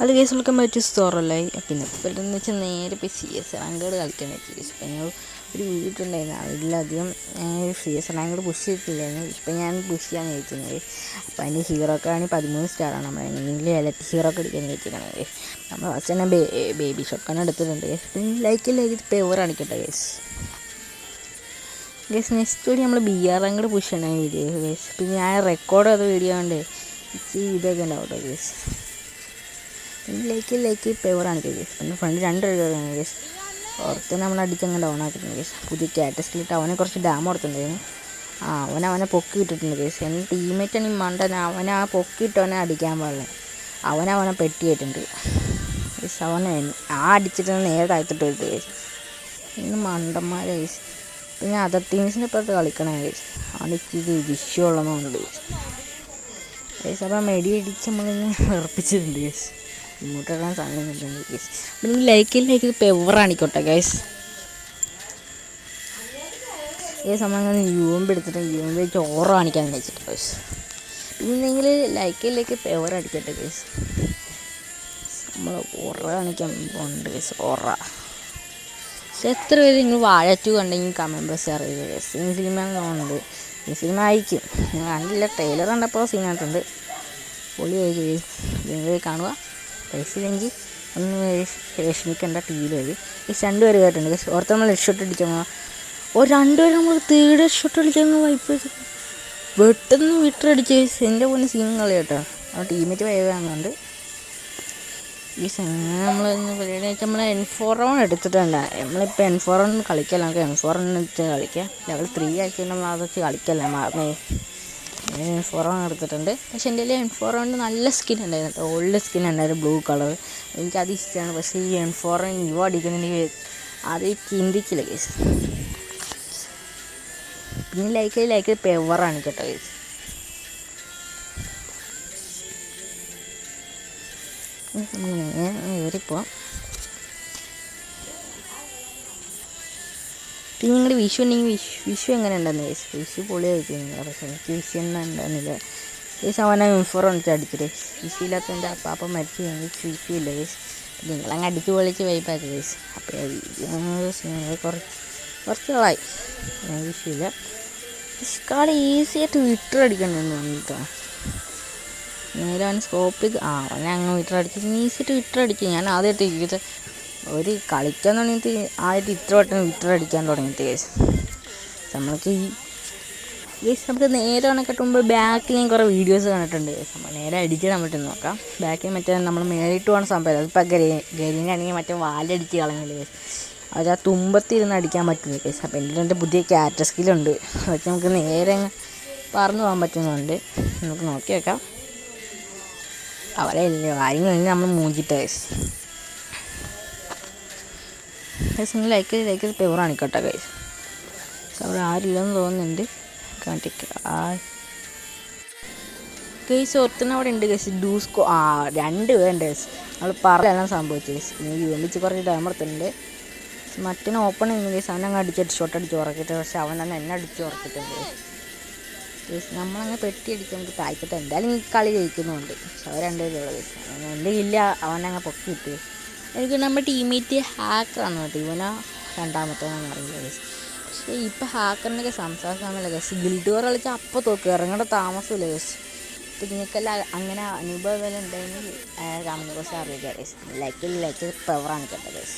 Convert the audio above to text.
അത് കേസ് വിളിക്കാൻ പറ്റിയ സ്റ്റോറല്ലേ. പിന്നെ ഇപ്പോഴെന്ന് വെച്ചാൽ നേരെ ഇപ്പോൾ CS റാങ്കേഡ് കളിക്കാൻ പറ്റി. ഇപ്പം ഞങ്ങൾ ഒരു വീട്ടുണ്ടായിരുന്നു, അതിലധികം CS റാങ്കേഡ് പുഷ് ചെയ്തിട്ടില്ലായിരുന്നു. ഇപ്പം ഞാൻ പുഷ് ചെയ്യാൻ കഴിക്കുന്നത്. അപ്പോൾ അതിൻ്റെ ഹീറോക്കാണ് 13 സ്റ്റാറാണ്. നമ്മൾ എങ്ങനെയെങ്കിലും എലക്ട് ഹീറോക്ക് അടിക്കാൻ കഴിക്കുന്നത്. നമ്മൾ ഫസ്റ്റ് തന്നെ ബേബി ഷോട്ട്ഗൺ എടുത്തിട്ടുണ്ട്. പിന്നെ ലൈക്ക് പെവർ കാണിക്കട്ടെ ഗേസ്. നെക്സ്റ്റ് വീഡിയോ നമ്മൾ BR റാങ്കേഡ് പുഷ് ചെയ്യണ വീഡിയോ ഗേസ്. പിന്നെ ഞാൻ റെക്കോർഡ് ചെയ്ത വീഡിയോ കൊണ്ട് ഇതൊക്കെ ഉണ്ടാവും കേട്ടോ ഗേസ്. ലൈക്ക് പെവറാണ് കേസ്. പിന്നെ ഫ്രണ്ട് 2 കേസ് ഓർത്ത് നമ്മൾ അടിച്ചങ്ങനെ ഡൗൺ ആക്കിയിട്ടുണ്ട് കേസ്. പുതിയ കാറ്റസ്കിലിട്ട് അവനെ കുറച്ച് ഡാം കൊടുത്തിട്ടുണ്ടായിരുന്നു. അവനെ പൊക്കി ഇട്ടിട്ടുണ്ട് കേസ്. എൻ്റെ ടീമേറ്റാണ് ഈ മണ്ടൻ. അവനെ പൊക്കിയിട്ടവനെ അടിക്കാൻ പാടില്ല. അവനെ പെട്ടിയായിട്ടുണ്ട് കേസ്. അവനെ അടിച്ചിട്ട് നേരെ താഴ്ത്തിട്ട് വരും കേസ്. ഇന്ന് മണ്ടന്മാരെ കേസ്. പിന്നെ അതർ ടീംസിൻ്റെ ഇപ്പോഴത്തെ കളിക്കണേ കേസ്. അവൻ്റെ ഇച്ചിരി വിഷയമുള്ളതുകൊണ്ട് കേസ്. അപ്പം മെടി അടിച്ച് നമ്മളിങ്ങനെ ഉറപ്പിച്ചിട്ടുണ്ട് കേസ്. ഇങ്ങോട്ടിടാൻ സാധനം കേസ്. പിന്നെ ലൈക്ക് പെവറാണിക്കോട്ടെ ഗൈസ്. നമ്മളങ്ങനെ UMP എടുത്തിട്ട് UMP ചോറ കാണിക്കാൻ വെച്ചിട്ട് ഗൈസ്. പിന്നെങ്കിൽ ലൈക്ക് പെവർ അടിക്കട്ടെ ഗൈസ്. നമ്മൾ ഓറ കാണിക്കാൻ പോകുന്നുണ്ട് ഗൈസ്. ഓറ എത്ര പേര് നിങ്ങൾ വാഴ 2 കണ്ടെങ്കിൽ കമൻറ്റ് ബോക്സ് അറിയുക ഗൈസ്. സിനിമ തോന്നുന്നുണ്ട്. ഈ സിനിമ ആയിരിക്കും. ഞാൻ കണ്ടില്ല, ട്രെയിലർ കണ്ടപ്പോൾ സീനായിട്ടുണ്ട്. പൊളിയായിരിക്കും ഗൈസ്. നിങ്ങൾ കാണുക. പൈസ ഇല്ലെങ്കിൽ ഒന്ന് വിഷമിക്കേണ്ട. TV വഴി 2 പേര് കേട്ടിട്ടുണ്ട്. ഓർത്ത് നമ്മൾ ഹെഡ് ഷോട്ട് അടിച്ചാൽ 2 പേര് നമ്മൾ 3rd ഹെഡ് ഷോട്ട് അടിച്ചാൽ വൈപ്പ് പെട്ടെന്ന് വിട്ടടിച്ച് എൻ്റെ പോലെ സീൻ കളി കേട്ടോ. ആ ടീമേറ്റ് വൈകാന്നുണ്ട്. ഈ നമ്മൾ പരിപാടി വെച്ചാൽ നമ്മൾ N4 എടുത്തിട്ടുണ്ട്. നമ്മളിപ്പോൾ N4 കളിക്കല്ല, നമുക്ക് N4 വെച്ച് കളിക്കാം. ലെവൽ 3 ആക്കി നമ്മൾ അത് വെച്ച് കളിക്കല്ല. N4 എടുത്തിട്ടുണ്ട്. പക്ഷെ എൻ്റെ കയ്യിൽ N4 നല്ല സ്കിൻ ഉണ്ടായിരുന്നു കേട്ടോ. ഓൾഡ് സ്കിൻ ഉണ്ടായിരുന്നു, ബ്ലൂ കളർ. എനിക്കത് ഇഷ്ടമാണ്. പക്ഷേ ഈ N4 ഇവ അടിക്കുന്നുണ്ടെങ്കിൽ അത് ചിന്തിക്കില്ല കേസ്. പിന്നെ ലൈക്ക് പെവറാണ് കേട്ടോ കേസ്. കയറിപ്പോവാം. പിന്നെ നിങ്ങളുടെ വിഷു ഉണ്ടെങ്കിൽ വിഷു എങ്ങനെ ഉണ്ടെന്ന് കേസ്. വിഷു പൊളിയായിരിക്കും. പക്ഷേ എനിക്ക് വിഷു ഒന്നും ഉണ്ടാകുന്നില്ല കേസ്. അവനെ N4 വന്നിട്ട് അടിച്ചിട്ട് വിഷു ഇല്ലാത്തതിൻ്റെ അപ്പം മരിച്ചു കഴിഞ്ഞാൽ വിഷു ഇല്ല കേസ്. നിങ്ങളങ്ങ് അടിച്ച് പൊളിച്ച് വൈപ്പാക്കി കേസ്. അപ്പോൾ കുറച്ച് ആളായി വിഷുവില്ല. കളി ഈസിയായിട്ട് വിട്ടടിക്കണമെന്ന് വന്നിട്ടോ. നേരെ അവൻ സ്കോപ്പ് അവനെ അങ്ങ് വിട്ടടിച്ച് ഈസിയായിട്ട് വിട്ടടിച്ചു. ഞാൻ ആദ്യമായിട്ട് ഒരു കളിക്കാൻ തുടങ്ങിയിട്ട് ആദ്യമായിട്ട് ഇത്ര വട്ടം വിട്ടടിക്കാൻ തുടങ്ങിയിട്ട് കേസ്. നമ്മൾക്ക് നമുക്ക് നേരെ കണക്കിട്ട് മുമ്പ് ബാക്കിൽ ഞാൻ കുറേ വീഡിയോസ് കണ്ടിട്ടുണ്ട് കേസ്. നമ്മൾ നേരെ അടിച്ചിടാൻ പറ്റും നോക്കാം. ബാക്കിൽ മറ്റേ നമ്മൾ മേളിട്ട് പോകുന്ന സംഭവം അതിപ്പോൾ ഗരീനാണെങ്കിൽ മറ്റേ വാലടിച്ച് കളഞ്ഞില്ല കേസ്. അത് ആ തുമ്പത്തിരുന്ന് അടിക്കാൻ പറ്റുന്നു കേസ്. അപ്പോൾ എൻ്റെ പുതിയ ക്യാരക്ടർ സ്കില്ലുണ്ട്. അതൊക്കെ നമുക്ക് നേരെ പറന്ന് പോകാൻ പറ്റുന്നുണ്ട്. നമുക്ക് നോക്കി വെക്കാം. അവരെ ആരും കഴിഞ്ഞ് നമ്മൾ മൂഞ്ചിട്ട കേസ്. നിങ്ങൾ ലൈക്ക് പെവറാണ് കേട്ടോ ഗൈസ്. അവിടെ ആരില്ലെന്ന് തോന്നുന്നുണ്ട്. കാണിക്ക കേസ് ഒത്തന്നെ അവിടെ ഉണ്ട് കേസ്. 2 പേരുണ്ട് കേസ്. നമ്മൾ പറഞ്ഞെല്ലാം സംഭവിച്ചു കേസ്. പിന്നെ UMP കുറച്ച് ടൈം എടുത്തിട്ടുണ്ട്. മറ്റേ ഓപ്പൺ ചെയ്യുന്ന കേസ് അവനങ്ങ് അടിച്ചിട്ട് ഷോട്ട് അടിച്ച് ഉറക്കിയിട്ട്. പക്ഷെ അവനന്ന് എന്നെ അടിച്ച് ഉറക്കിയിട്ടുണ്ട് കേസ്. നമ്മളങ്ങ് പെട്ടി അടിച്ച് നമുക്ക് താഴ്ത്തിട്ട് എന്തായാലും ഈ കളി ജയിക്കുന്നുണ്ട്. പക്ഷെ അവർ 2 പേരുള്ള കേസ്. എൻ്റെ ഇല്ല അവനങ്ങ് പൊക്കിയിട്ട്. എനിക്ക് നമ്മുടെ ടീമേറ്റ് ഹാക്കറാണ് കേട്ടോ. ഇവനാ രണ്ടാമത്തേന്ന് അറിയില്ല കേസ്. പക്ഷേ ഇപ്പം ഹാക്കറിനൊക്കെ സംസാരിക്കാമല്ല കേസ്. ഗിൽഡ് വാർ കളിച്ചാൽ അപ്പോൾ തോക്കും, ഇറങ്ങേണ്ട താമസമില്ല കേസ്. ഇപ്പം നിങ്ങൾക്കെല്ലാം അങ്ങനെ അനുഭവം ഉണ്ടായെങ്കിൽ കമൻറ്റ് ബോക്സിൽ അറിയിക്കുക കേസ്. ലൈക്ക് പെവറാണ് കേട്ടോ കേസ്.